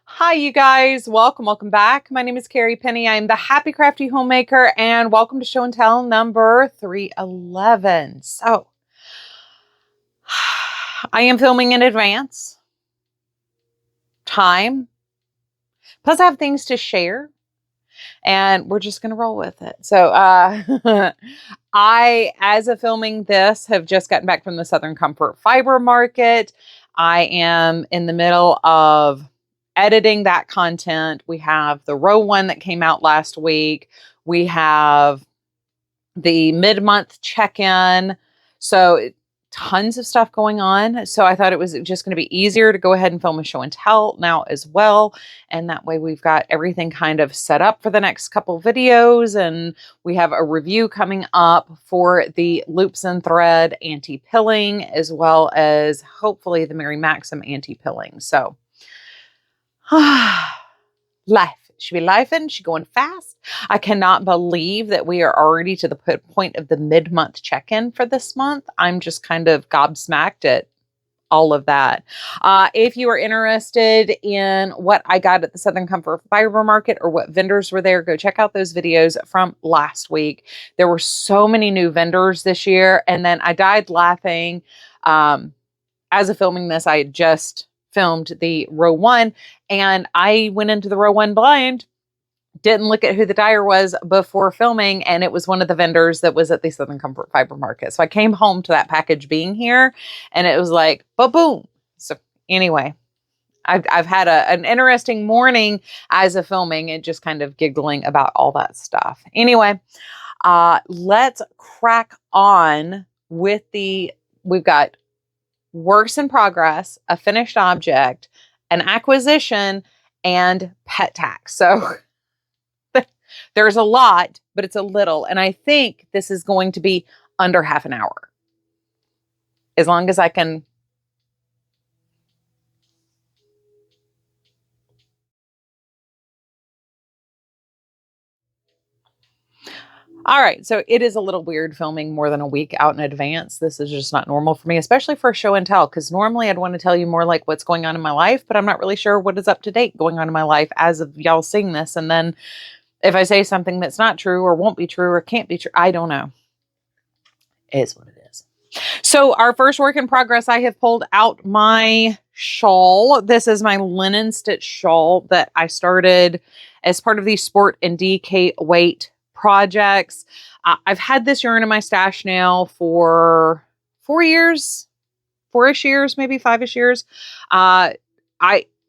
Hi, you guys. Welcome back. My name is Carrie Penny. I'm the Happy Crafty Homemaker, and welcome to show and tell number 311. So, I am filming in advance. Time. Plus, I have things to share, and we're just going to roll with it. So, as of filming this, have just gotten back from the Southern Comfort Fiber Market. I am in the middle of editing that content. We have the row one that came out last week. We have the mid-month check-in. So tons of stuff going on. So I thought it was just going to be easier to go ahead and film a show and tell now as well. And that way we've got everything kind of set up for the next couple videos. And we have a review coming up for the loops and thread anti-pilling, as well as hopefully the Mary Maxim anti-pilling. So life. She be lifing. She going fast. I cannot believe that we are already to the point of the mid-month check-in for this month. I'm just kind of gobsmacked at all of that. If you are interested in what I got at the Southern Comfort Fiber Market or what vendors were there, go check out those videos from last week. There were so many new vendors this year. And then I died laughing. As of filming this, I had just filmed the row one, and I went into the row one blind, didn't look at who the dyer was before filming, and it was one of the vendors that was at the Southern Comfort Fiber Market. So I came home to that package being here, and it was like, ba-boom. So anyway, I've had an interesting morning as of filming and just kind of giggling about all that stuff. Anyway, let's crack on with we've got works in progress, a finished object, an acquisition, and pet tax. So there's a lot, but it's a little. And I think this is going to be under half an hour. As long as I can. All right, so it is a little weird filming more than a week out in advance. This is just not normal for me, especially for a show and tell, because normally I'd want to tell you more like what's going on in my life, but I'm not really sure what is up to date going on in my life as of y'all seeing this. And then if I say something that's not true or won't be true or can't be true, I don't know. It is what it is. So our first work in progress, I have pulled out my shawl. This is my linen stitch shawl that I started as part of the Sport and DK Weight projects. I've had this yarn in my stash now for 4 years, 4-ish years, maybe 5-ish years. I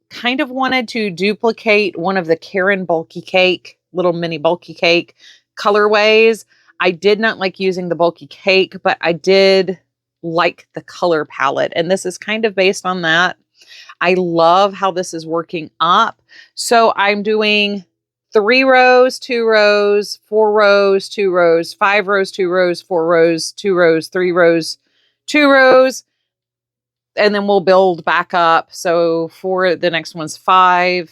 kind of wanted to duplicate one of the Karen bulky cake, little mini bulky cake colorways. I did not like using the bulky cake, but I did like the color palette. And this is kind of based on that. I love how this is working up. So I'm doing 3 rows, 2 rows, 4 rows, 2 rows, 5 rows, 2 rows, 4 rows, 2 rows, 3 rows, 2 rows. And then we'll build back up. So for the next one's 3,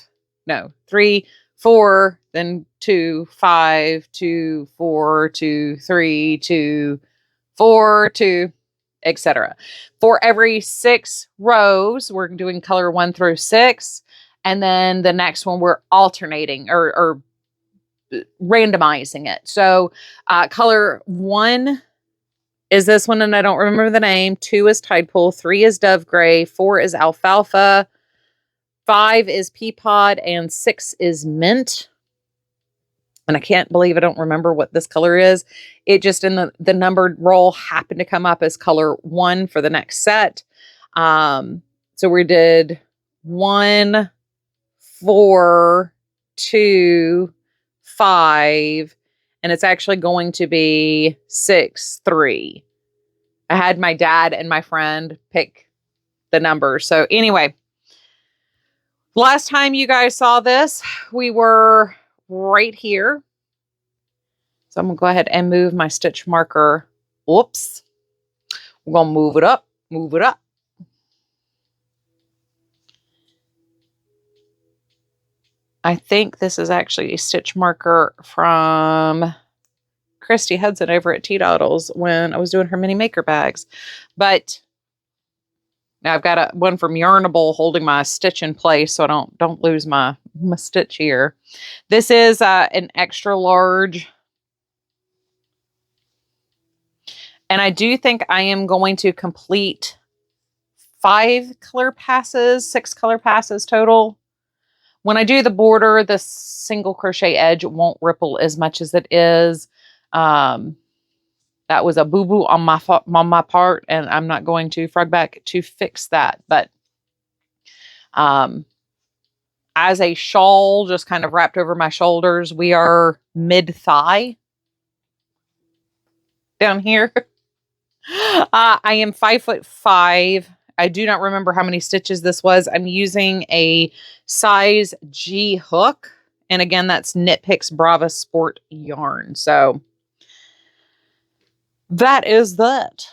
4, then 2, 5, 2, 4, 2, 3, 2, 4, 2, etc. For every 6 rows, we're doing color 1 through 6. And then the next one, we're alternating or randomizing it. So color 1 is this one, and I don't remember the name. 2 is Tide Pool. 3 is Dove Gray. 4 is Alfalfa. 5 is Pea Pod. And 6 is Mint. And I can't believe I don't remember what this color is. It just in the numbered roll happened to come up as color 1 for the next set. So we did 1, 4, 2, 5, and it's actually going to be 6, 3. I had my dad and my friend pick the numbers. So anyway, last time you guys saw this, we were right here. So I'm going to go ahead and move my stitch marker. Whoops. We're going to move it up, move it up. I think this is actually a stitch marker from Christy Hudson over at Tea Doddles when I was doing her mini maker bags. But Now I've got one from Yarnable holding my stitch in place so I don't lose my stitch here. This is an extra large. And I do think I am going to complete 6 color passes total. When I do the border, the single crochet edge won't ripple as much as it is. That was a boo-boo on my part, and I'm not going to frog back to fix that. But as a shawl just kind of wrapped over my shoulders, we are mid-thigh down here. I am 5'5". I do not remember how many stitches this was. I'm using a size G hook. And again, that's Knit Picks Brava Sport yarn. So that is that.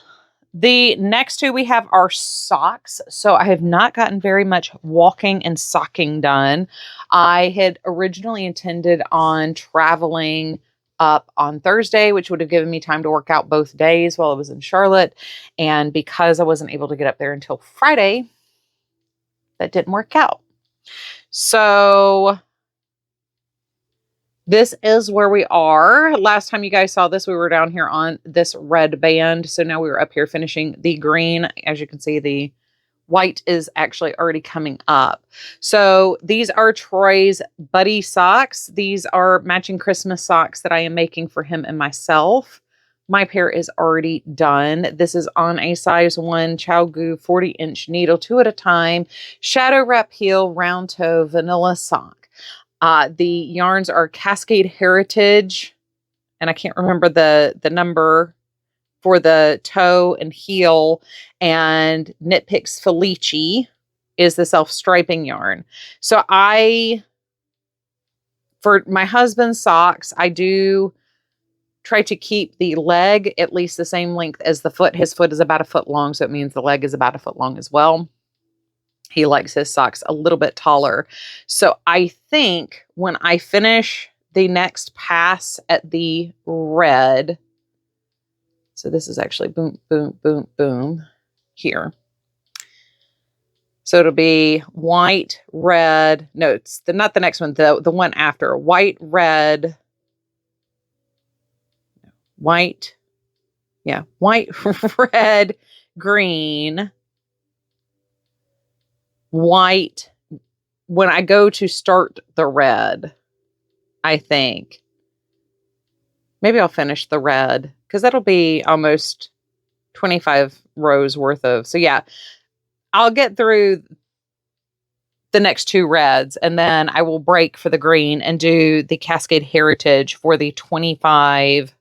The next two we have are socks. So I have not gotten very much walking and socking done. I had originally intended on traveling up on Thursday, which would have given me time to work out both days while I was in Charlotte. And because I wasn't able to get up there until Friday, that didn't work out. So this is where we are. Last time you guys saw this, we were down here on this red band. So now we were up here finishing the green. As you can see, the white is actually already coming up. So these are Troy's Buddy socks. These are matching Christmas socks that I am making for him and myself. My pair is already done. This is on a size 1 ChowGoo 40-inch needle, 2 at a time, shadow wrap heel, round toe, vanilla sock. The yarns are Cascade Heritage, and I can't remember the number for the toe and heel, and Knit Picks Felici is the self-striping yarn. So for my husband's socks, I do try to keep the leg at least the same length as the foot. His foot is about a foot long, so it means the leg is about a foot long as well. He likes his socks a little bit taller. So I think when I finish the next pass at the red, so this is actually boom, boom, boom, boom here. So it'll be white, red. No, it's not the next one, the one after. White, red, white, red, green, white. When I go to start the red, I think maybe I'll finish the red because that'll be almost 25 rows worth of. So yeah, I'll get through the next 2 reds and then I will break for the green and do the Cascade Heritage for the 25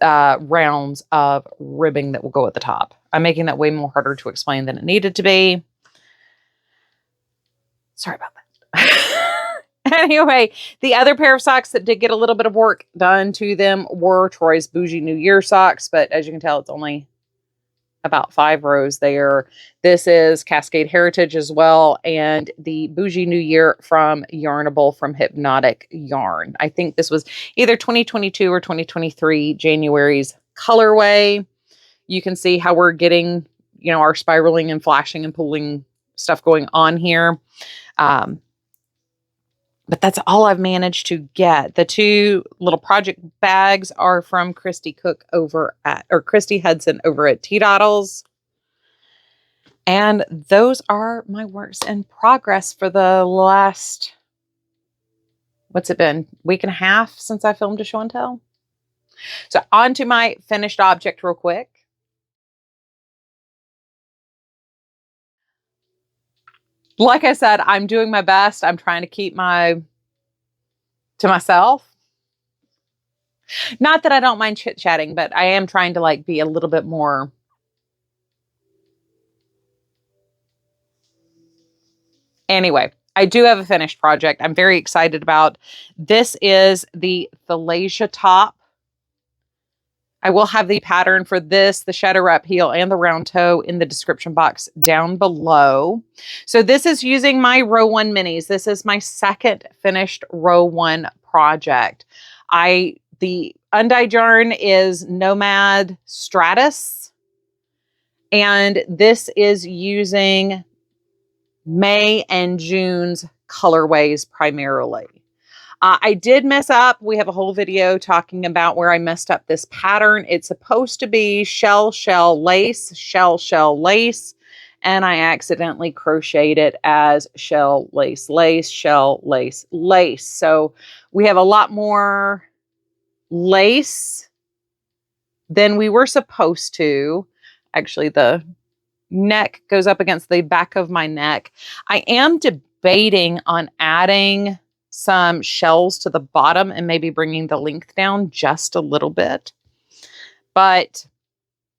rounds of ribbing that will go at the top. I'm making that way more harder to explain than it needed to be. Sorry about that. Anyway, the other pair of socks that did get a little bit of work done to them were Troy's Bougie New Year socks, but as you can tell, it's only about 5 rows there. This is Cascade Heritage as well, and the Bougie New Year from Yarnable from Hypnotic Yarn. I think this was either 2022 or 2023 January's colorway. You can see how we're getting, our spiraling and flashing and pulling stuff going on here. But that's all I've managed to get. The 2 little project bags are from Christy Hudson over at T-Doddles. And those are my works in progress for the last, what's it been? Week and a half since I filmed a show and tell. So on to my finished object real quick. Like I said, I'm doing my best. I'm trying to keep to myself. Not that I don't mind chit-chatting, but I am trying to be a little bit more. Anyway, I do have a finished project I'm very excited about. This is the Thalassia top. I will have the pattern for this, the shadow wrap heel, and the round toe in the description box down below. So this is using my row 1 minis. This is my second finished row 1 project. The undyed yarn is Nomad Stratus. And this is using May and June's colorways primarily. I did mess up. We have a whole video talking about where I messed up this pattern. It's supposed to be shell, shell, lace, shell, shell, lace. And I accidentally crocheted it as shell, lace, lace, shell, lace, lace. So we have a lot more lace than we were supposed to. Actually, the neck goes up against the back of my neck. I am debating on adding some shells to the bottom and maybe bringing the length down just a little bit. But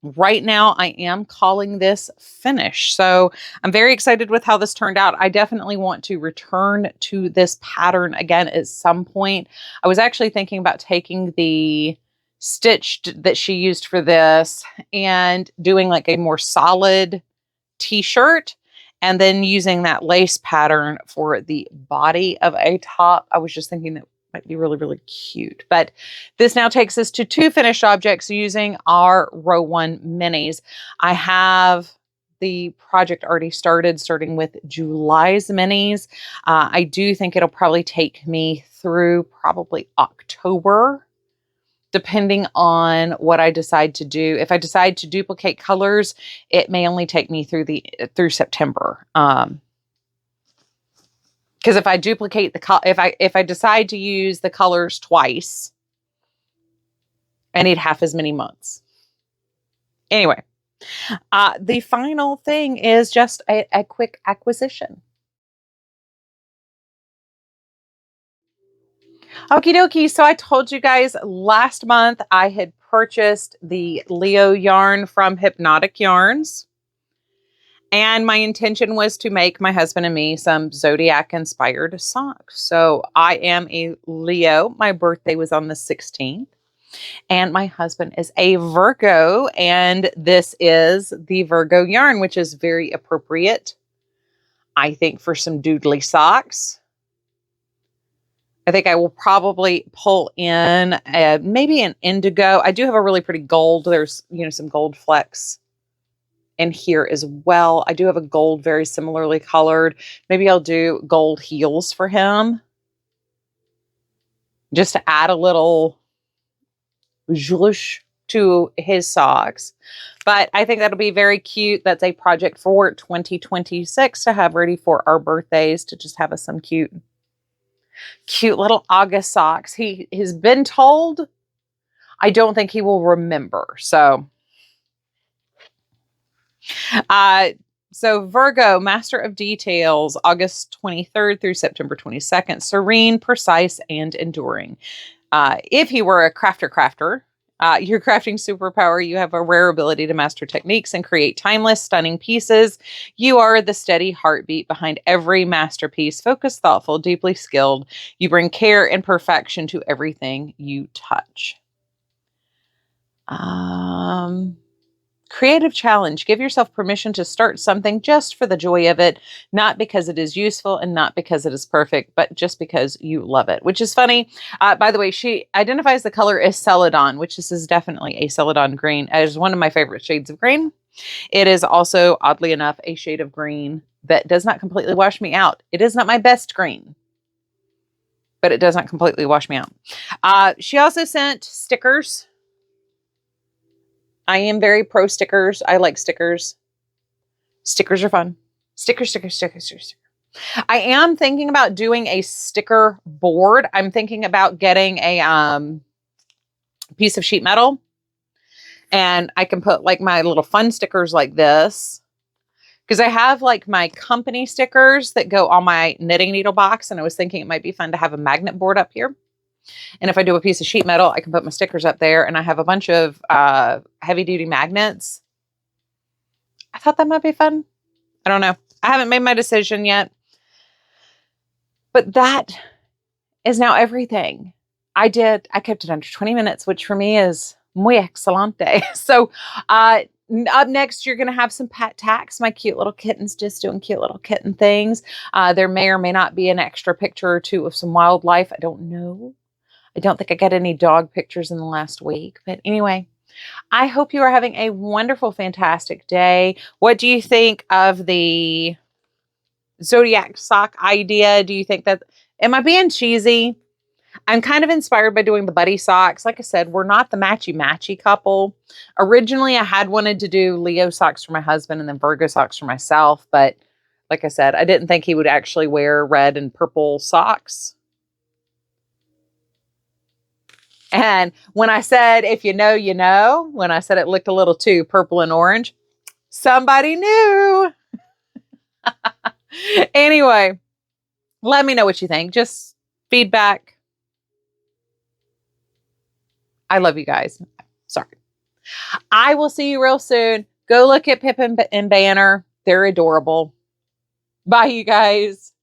right now I am calling this finished. So I'm very excited with how this turned out. I definitely want to return to this pattern again at some point. I was actually thinking about taking the stitch that she used for this and doing like a more solid t-shirt and then using that lace pattern for the body of a top. I was just thinking that might be really, really cute. But this now takes us to 2 finished objects using our row 1 minis. I have the project already started, starting with July's minis. I do think it'll probably take me through probably October, depending on what I decide to do. If I decide to duplicate colors, it may only take me through September. Because if I duplicate if I decide to use the colors twice, I need half as many months. Anyway, the final thing is just a quick acquisition. Okie dokie. So I told you guys last month I had purchased the Leo yarn from Hypnotic Yarns. And my intention was to make my husband and me some zodiac inspired socks. So I am a Leo. My birthday was on the 16th. And my husband is a Virgo. And this is the Virgo yarn, which is very appropriate, I think, for some doodly socks. I think I will probably pull in maybe an indigo. I do have a really pretty gold. There's, some gold flecks in here as well. I do have a gold very similarly colored. Maybe I'll do gold heels for him just to add a little zhuzh to his socks. But I think that'll be very cute. That's a project for 2026 to have ready for our birthdays, to just have us some cute little August socks. He has been told. I don't think he will remember. So Virgo, Master of Details, August 23rd through September 22nd, serene, precise, and enduring. If you were a crafter, your crafting superpower, you have a rare ability to master techniques and create timeless, stunning pieces. You are the steady heartbeat behind every masterpiece, focused, thoughtful, deeply skilled. You bring care and perfection to everything you touch. Creative challenge. Give yourself permission to start something just for the joy of it, not because it is useful and not because it is perfect, but just because you love it, which is funny. By the way, she identifies the color as Celadon, which this is definitely a Celadon green. It is one of my favorite shades of green. It is also, oddly enough, a shade of green that does not completely wash me out. It is not my best green, but it does not completely wash me out. She also sent stickers. I am very pro stickers. I like stickers. Stickers are fun. Sticker. I am thinking about doing a sticker board. I'm thinking about getting a piece of sheet metal, and I can put like my little fun stickers like this, because I have like my company stickers that go on my knitting needle box, and I was thinking it might be fun to have a magnet board up here. And if I do a piece of sheet metal, I can put my stickers up there, and I have a bunch of heavy duty magnets. I thought that might be fun. I don't know. I haven't made my decision yet, but that is now everything. I kept it under 20 minutes, which for me is muy excelente. So, up next, you're going to have some pet tacks. My cute little kittens just doing cute little kitten things. There may or may not be an extra picture or two of some wildlife. I don't know. I don't think I got any dog pictures in the last week. But anyway, I hope you are having a wonderful, fantastic day. What do you think of the zodiac sock idea? Do you think that, am I being cheesy? I'm kind of inspired by doing the buddy socks. Like I said, we're not the matchy couple. Originally, I had wanted to do Leo socks for my husband and then Virgo socks for myself. But like I said, I didn't think he would actually wear red and purple socks. And when I said, if you know, you know, when I said it looked a little too purple and orange, somebody knew. Anyway, let me know what you think. Just feedback. I love you guys. Sorry. I will see you real soon. Go look at Pippin and Banner. They're adorable. Bye, you guys.